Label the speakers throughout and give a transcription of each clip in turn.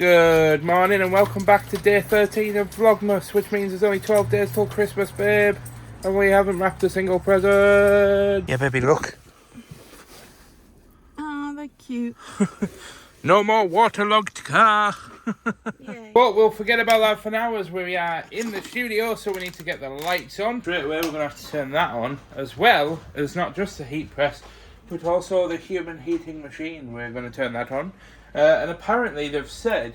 Speaker 1: Good morning and welcome back to day 13 of Vlogmas, which means there's only 12 days till Christmas, babe. And we haven't wrapped a single present. Yeah, baby, look.
Speaker 2: Oh, they're cute.
Speaker 1: No more waterlogged car.
Speaker 2: Yay.
Speaker 1: But we'll forget about that for now as we are in the studio, so we need to get the lights on. Straight away, we're going to have to turn that on, as well as not just the heat press, but also the human heating machine. We're going to turn that on. And apparently they've said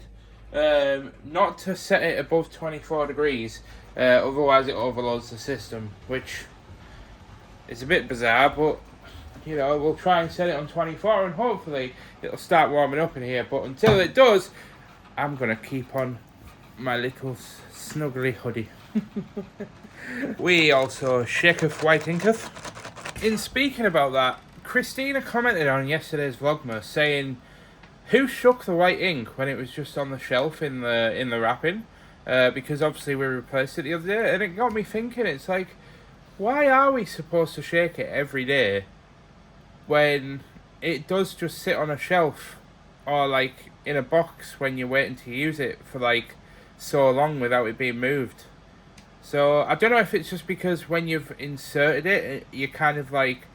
Speaker 1: not to set it above 24 degrees, otherwise it overloads the system, which is a bit bizarre, but you know, we'll try and set it on 24 and hopefully it'll start warming up in here. But until it does, I'm going to keep on my little snuggly hoodie. We also shaketh white inketh. In speaking about that, Christina commented on yesterday's Vlogmas saying, who shook the white ink when it was just on the shelf in the wrapping? Because obviously we replaced it the other day, and it got me thinking. It's like, why are we supposed to shake it every day when it does just sit on a shelf or like in a box when you're waiting to use it for like so long without it being moved? So I don't know if it's just because when you've inserted it, you're kind of like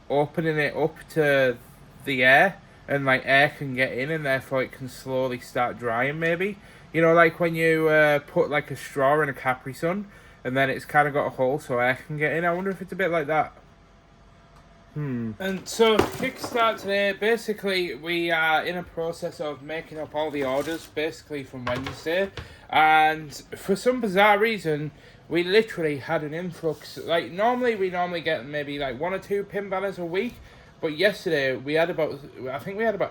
Speaker 1: opening it up to the air, and like air can get in and therefore it can slowly start drying, maybe. You know, like when you put like a straw in a Capri Sun and then it's kind of got a hole so air can get in. I wonder if it's a bit like that. And so kickstart today, basically we are in a process of making up all the orders basically from Wednesday, and for some bizarre reason we literally had an influx. Like we normally get maybe like 1 or 2 pin banners a week. But yesterday we had about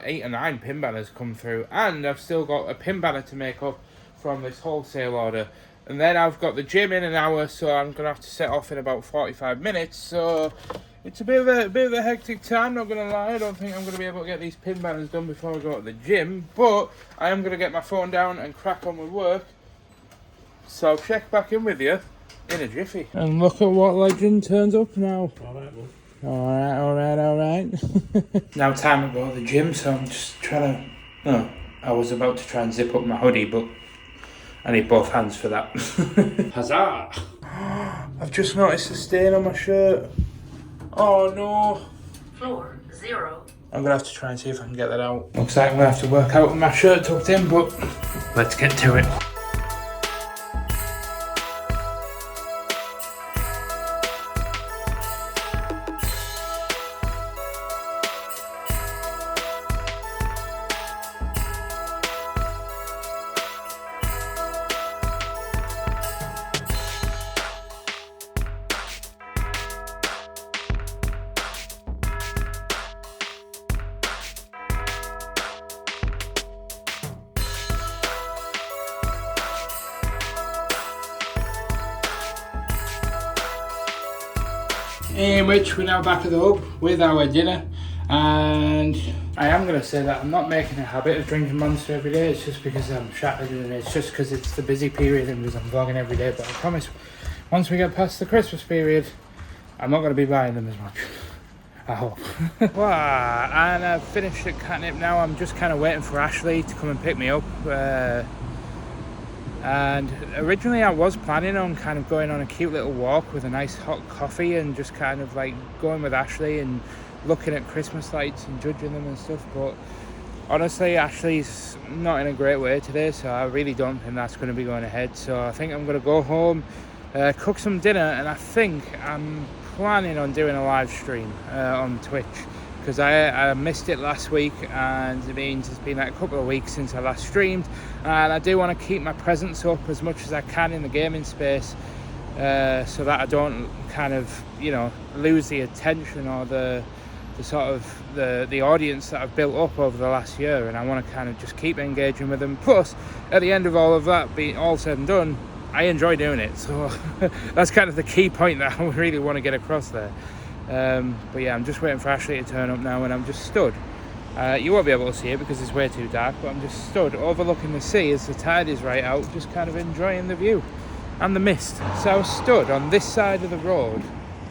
Speaker 1: 8 or 9 pin banners come through, and I've still got a pin banner to make up from this wholesale order. And then I've got the gym in an hour, so I'm gonna have to set off in about 45 minutes. So it's a bit of a hectic time, not gonna lie. I don't think I'm gonna be able to get these pin banners done before I go to the gym, but I am gonna get my phone down and crack on with work. So I'll check back in with you in a jiffy. And look at what legend turns up now. Alright. Now time to go to the gym, so I'm just trying to... No, I was about to try and zip up my hoodie, but I need both hands for that. Huzzah! I've just noticed a stain on my shirt. Oh no.
Speaker 2: Floor 0.
Speaker 1: I'm going to have to try and see if I can get that out. Looks like I'm going to have to work out with my shirt tucked in, but let's get to it. In which we're now back at the hub with our dinner, and I am going to say that I'm not making a habit of drinking Monster every day. It's just because I'm shattered, and it's just because it's the busy period and because I'm vlogging every day. But I promise, once we get past the Christmas period, I'm not going to be buying them as much. I hope. Wow, and I've finished at Katnipp now. I'm just kind of waiting for Ashley to come and pick me up. And originally I was planning on kind of going on a cute little walk with a nice hot coffee and just kind of like going with Ashley and looking at Christmas lights and judging them and stuff, but honestly Ashley's not in a great way today, so I really don't think that's going to be going ahead. So I think I'm going to go home, cook some dinner, and I think I'm planning on doing a live stream on Twitch, because I missed it last week, and it means it's been like a couple of weeks since I last streamed, and I do want to keep my presence up as much as I can in the gaming space, so that I don't kind of, you know, lose the attention or the sort of the audience that I've built up over the last year, and I want to kind of just keep engaging with them. Plus, at the end of all of that being all said and done, I enjoy doing it, so that's kind of the key point that I really want to get across there. But yeah, I'm just waiting for Ashley to turn up now, and I'm just stood. You won't be able to see it because it's way too dark, but I'm just stood overlooking the sea as the tide is right out, just kind of enjoying the view and the mist. So I was stood on this side of the road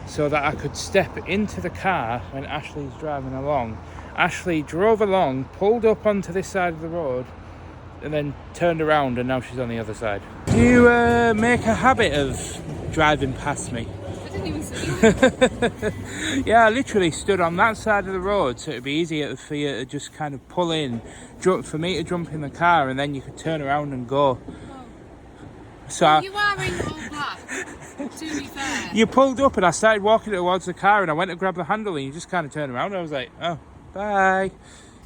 Speaker 1: so that I could step into the car when Ashley's driving along. Ashley drove along, pulled up onto this side of the road, and then turned around and now she's on the other side. Do you make a habit of driving past me?
Speaker 2: I didn't even see you.
Speaker 1: Yeah, I literally stood on that side of the road so it'd be easier for you to just kind of pull in, for me to jump in the car, and then you could turn around and go. So
Speaker 2: Well, you are in all black, to be fair.
Speaker 1: you pulled up and I started walking towards the car and I went to grab the handle and you just kind of turned around and I was like, oh, bye.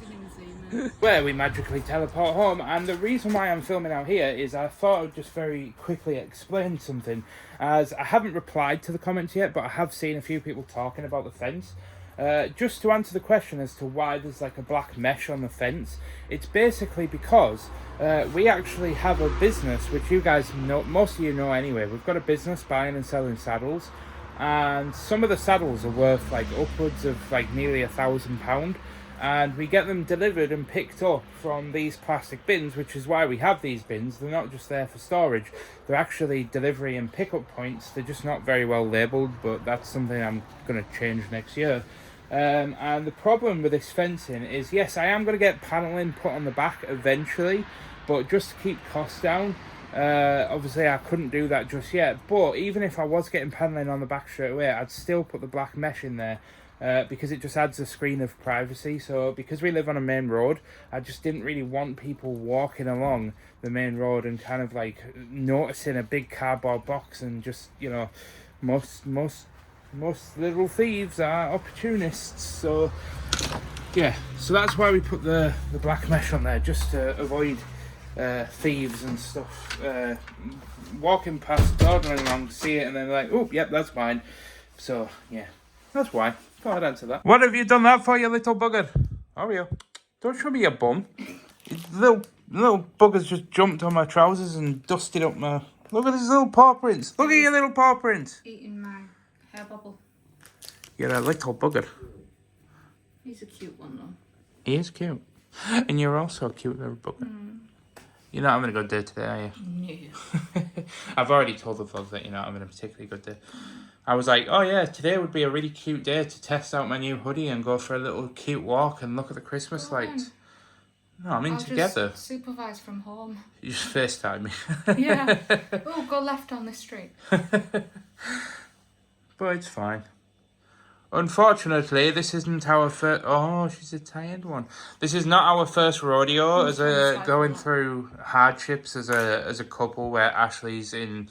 Speaker 2: Didn't even see me.
Speaker 1: Where we magically teleport home, and the reason why I'm filming out here is I thought I would just very quickly explain something, as I haven't replied to the comments yet, but I have seen a few people talking about the fence. Just to answer the question as to why there's like a black mesh on the fence, it's basically because we actually have a business, which you guys know, most of you know anyway. We've got a business buying and selling saddles, and some of the saddles are worth like upwards of like nearly £1,000, and we get them delivered and picked up from these plastic bins, which is why we have these bins. They're not just there for storage, they're actually delivery and pickup points. They're just not very well labelled, but that's something I'm going to change next year. And the problem with this fencing is, yes, I am going to get panelling put on the back eventually, but just to keep costs down, obviously I couldn't do that just yet. But even if I was getting panelling on the back straight away, I'd still put the black mesh in there, because it just adds a screen of privacy. So because we live on a main road, I just didn't really want people walking along the main road and kind of like noticing a big cardboard box, and just, you know, most little thieves are opportunists. So yeah, so that's why we put the black mesh on there, just to avoid thieves and stuff walking past, dawdling along, see it and then like, oh yep, that's mine. So yeah, that's why. Go ahead, answer that. What have you done that for, you little bugger? Oreo, don't show me your bum. Little bugger's just jumped on my trousers and dusted up my... Look at his little paw prints. Look at your little paw prints.
Speaker 2: Eating my hair bubble.
Speaker 1: You're a little bugger.
Speaker 2: He's a cute one though.
Speaker 1: He is cute. And you're also a cute little bugger. You're not having a good day today, are you?
Speaker 2: No.
Speaker 1: I've already told the vlog that you're not having a particularly good day. I was like, oh yeah, today would be a really cute day to test out my new hoodie and go for a little cute walk and look at the Christmas lights. No, I'm in together.
Speaker 2: Just supervise from home.
Speaker 1: You just FaceTime me.
Speaker 2: Yeah. Oh, go left on this street.
Speaker 1: But it's fine. Unfortunately, this isn't our first... Oh, she's a tired one. This is not our first rodeo as a going through hardships as a couple, where Ashley's in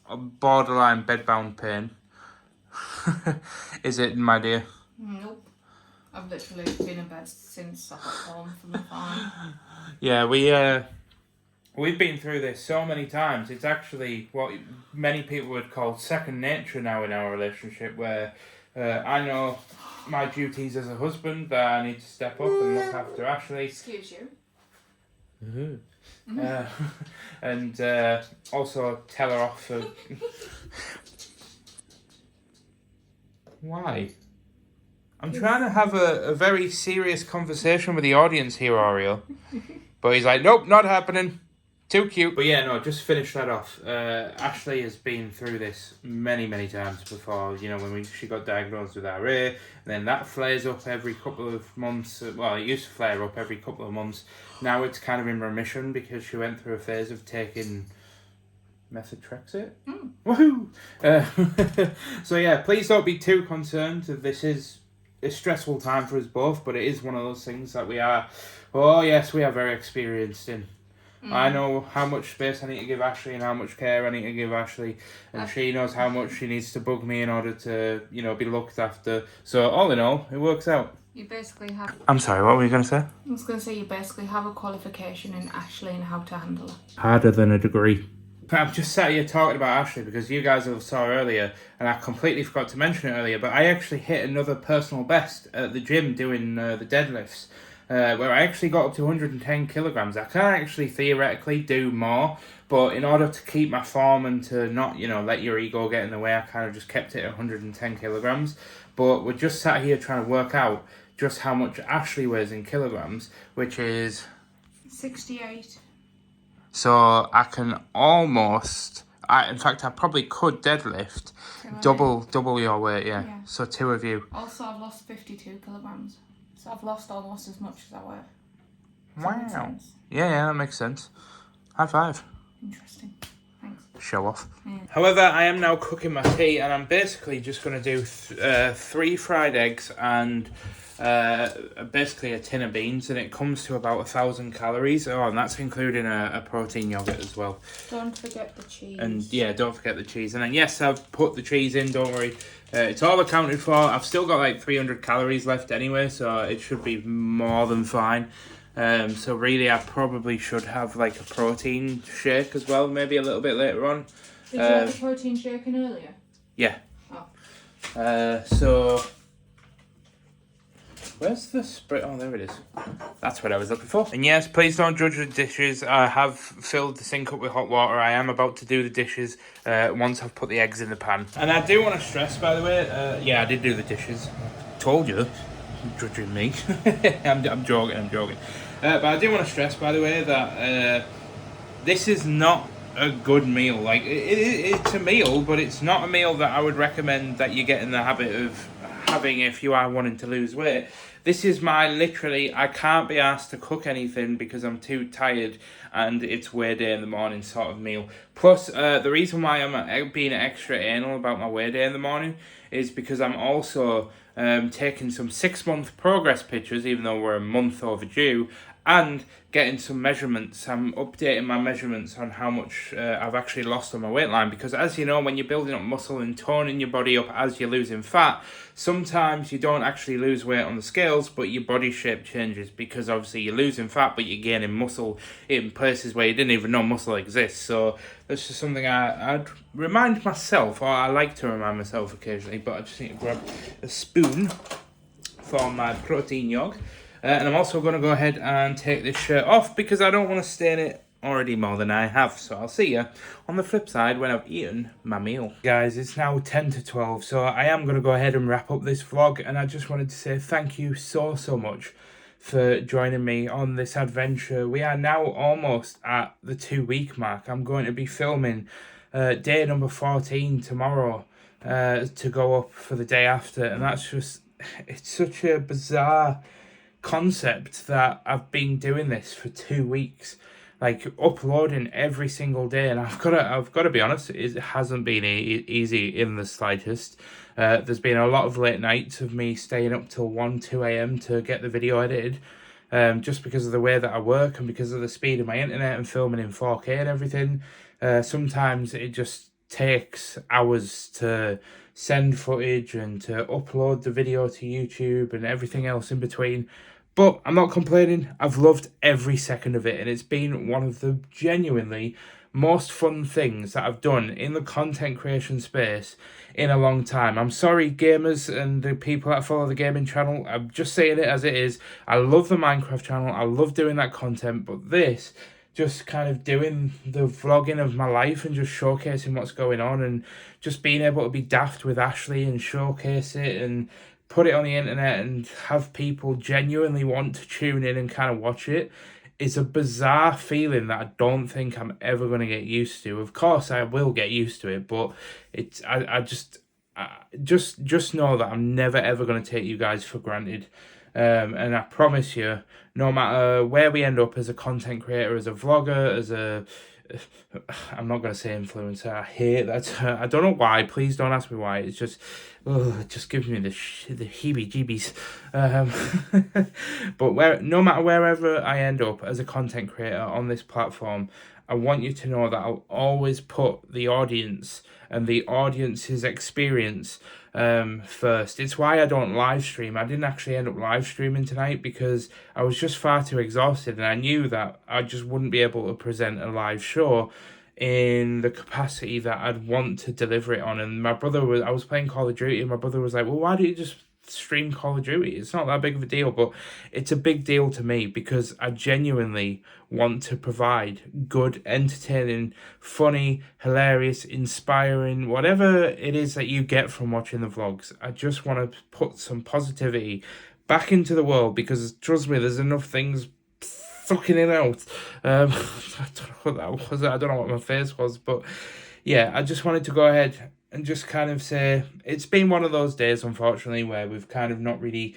Speaker 1: a borderline bedbound pain. Is it, my dear?
Speaker 2: Nope. I've literally been in bed since I got home from the farm.
Speaker 1: Yeah, we've been through this so many times. It's actually what many people would call second nature now in our relationship, where I know my duties as a husband, that I need to step up and look after Ashley.
Speaker 2: Excuse you.
Speaker 1: And also tell her off for... Why? I'm trying to have a very serious conversation with the audience here, Oreo. But he's like, nope, not happening. Too cute. But yeah, no, just finish that off. Ashley has been through this many, many times before. You know, when she got diagnosed with RA, and then that flares up every couple of months. Well, it used to flare up every couple of months. Now it's kind of in remission because she went through a phase of taking methotrexate. Woohoo! So yeah, please don't be too concerned. This is a stressful time for us both, but it is one of those things that we are, oh yes, we are very experienced in. I know how much space I need to give Ashley and how much care I need to give Ashley, and she knows how much she needs to bug me in order to, you know, be looked after. So all in all, it works out.
Speaker 2: You basically have...
Speaker 1: I'm sorry, what were you going to say?
Speaker 2: I was going to say you basically have a qualification in Ashley and how to handle her.
Speaker 1: Harder than a degree. I'm just sat here talking about Ashley because you guys saw earlier, and I completely forgot to mention it earlier, but I actually hit another personal best at the gym doing the deadlifts. Where I actually got up to 110 kilograms. I can actually theoretically do more, but in order to keep my form and to not, you know, let your ego get in the way, I kind of just kept it at 110 kilograms. But we're just sat here trying to work out just how much Ashley weighs in kilograms, which is
Speaker 2: 68.
Speaker 1: So I can almost... in fact, I probably could deadlift double your weight, yeah. So two of you.
Speaker 2: Also, I've lost 52 kilograms. So I've lost almost as much as I weigh.
Speaker 1: Wow.
Speaker 2: Sense.
Speaker 1: Yeah, that makes sense. High five.
Speaker 2: Interesting. Thanks.
Speaker 1: Show off.
Speaker 2: Yeah.
Speaker 1: However, I am now cooking my tea, and I'm basically just going to do 3 fried eggs and basically a tin of beans, and it comes to about 1,000 calories. Oh, and that's including a protein yogurt as well.
Speaker 2: Don't forget the cheese.
Speaker 1: And yeah, don't forget the cheese. And then yes, I've put the cheese in, don't worry. It's all accounted for. I've still got like 300 calories left anyway, so it should be more than fine. So really, I probably should have like a protein shake as well, maybe a little bit later on.
Speaker 2: Did you have the protein shake in earlier?
Speaker 1: Yeah.
Speaker 2: Oh.
Speaker 1: So where's the spray? Oh, there it is. That's what I was looking for. And yes, please don't judge the dishes. I have filled the sink up with hot water. I am about to do the dishes once I've put the eggs in the pan. And I do want to stress, by the way, yeah, I did do the dishes. Told you. Judging me. I'm joking. But I do want to stress, by the way, that this is not a good meal. Like, it's a meal, but it's not a meal that I would recommend that you get in the habit of having if you are wanting to lose weight. This is my literally, I can't be asked to cook anything because I'm too tired, and it's weigh day in the morning sort of meal. Plus, the reason why I'm being extra anal about my weigh day in the morning is because I'm also taking some 6-month progress pictures, even though we're a month overdue, and getting some measurements. I'm updating my measurements on how much I've actually lost on my weight line, because as you know, when you're building up muscle and toning your body up as you're losing fat, sometimes you don't actually lose weight on the scales, but your body shape changes, because obviously you're losing fat but you're gaining muscle in places where you didn't even know muscle exists. So that's just something I'd remind myself, or I like to remind myself occasionally, but I just need to grab a spoon for my protein yogurt. And I'm also going to go ahead and take this shirt off because I don't want to stain it already more than I have. So I'll see you on the flip side when I've eaten my meal. Guys, it's now 10 to 12, so I am going to go ahead and wrap up this vlog. And I just wanted to say thank you so much for joining me on this adventure. We are now almost at the 2-week mark. I'm going to be filming day number 14 tomorrow to go up for the day after. And that's just, it's such a bizarre concept that I've been doing this for 2 weeks, like uploading every single day, and I've got to be honest, it hasn't been easy in the slightest. There's been a lot of late nights of me staying up till 1-2 a.m. to get the video edited, just because of the way that I work and because of the speed of my internet and filming in 4K and everything. Sometimes it just takes hours to send footage and to upload the video to YouTube and everything else in between. But I'm not complaining. I've loved every second of it, and it's been one of the genuinely most fun things that I've done in the content creation space in a long time. I'm sorry, gamers and the people that follow the gaming channel. I'm just saying it as it is. I love the Minecraft channel. I love doing that content, but this, just kind of doing the vlogging of my life and just showcasing what's going on and just being able to be daft with Ashley and showcase it and put it on the internet and have people genuinely want to tune in and kind of watch it is a bizarre feeling that I don't think I'm ever going to get used to. Of course I will get used to it, but it's I just know that I'm never ever going to take you guys for granted. And I promise you, no matter where we end up as a content creator, as a vlogger, as a I'm not going to say influencer. I hate that. I don't know why. Please don't ask me why. It's just, it just gives me the heebie-jeebies. But no matter wherever I end up as a content creator on this platform, I want you to know that I'll always put the audience and the audience's experience first. It's why I don't live stream. I didn't actually end up live streaming tonight because I was just far too exhausted, and I knew that I just wouldn't be able to present a live show in the capacity that I'd want to deliver it on. And I was playing Call of Duty, and my brother was like, well, why don't you just stream Call of Duty? It's not that big of a deal, but it's a big deal to me because I genuinely want to provide good, entertaining, funny, hilarious, inspiring, whatever it is that you get from watching the vlogs. I just want to put some positivity back into the world because trust me, there's enough things sucking it out. I don't know what that was. I don't know what my face was, but yeah, I just wanted to go ahead and just kind of say it's been one of those days, unfortunately, where we've kind of not really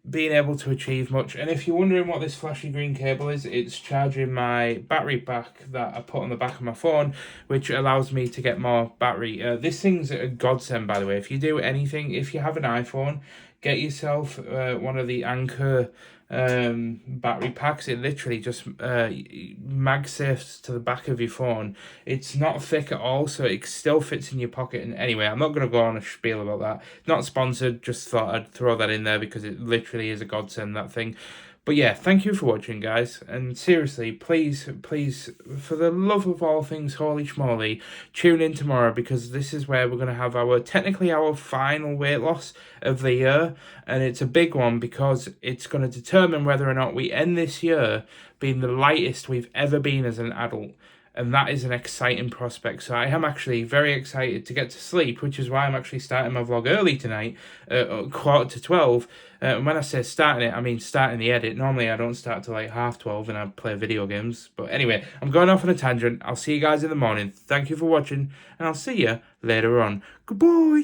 Speaker 1: been able to achieve much. And if you're wondering what this flashy green cable is, it's charging my battery pack that I put on the back of my phone, which allows me to get more battery. This thing's a godsend, by the way. If you do anything, if you have an iPhone, get yourself one of the Anchor battery packs. It literally just MagSafes to the back of your phone. It's not thick at all, so it still fits in your pocket. And anyway, I'm not going to go on a spiel about that. Not sponsored, just thought I'd throw that in there because it literally is a godsend, that thing. But yeah, thank you for watching, guys. And seriously, please, for the love of all things holy schmoly, tune in tomorrow, because this is where we're going to have technically our final weight loss of the year. And it's a big one because it's going to determine whether or not we end this year being the lightest we've ever been as an adult. And that is an exciting prospect. So I am actually very excited to get to sleep, which is why I'm actually starting my vlog early tonight, 11:45. And when I say starting it, I mean starting the edit. Normally I don't start till like 12:30 and I play video games. But anyway, I'm going off on a tangent. I'll see you guys in the morning. Thank you for watching, and I'll see you later on. Goodbye.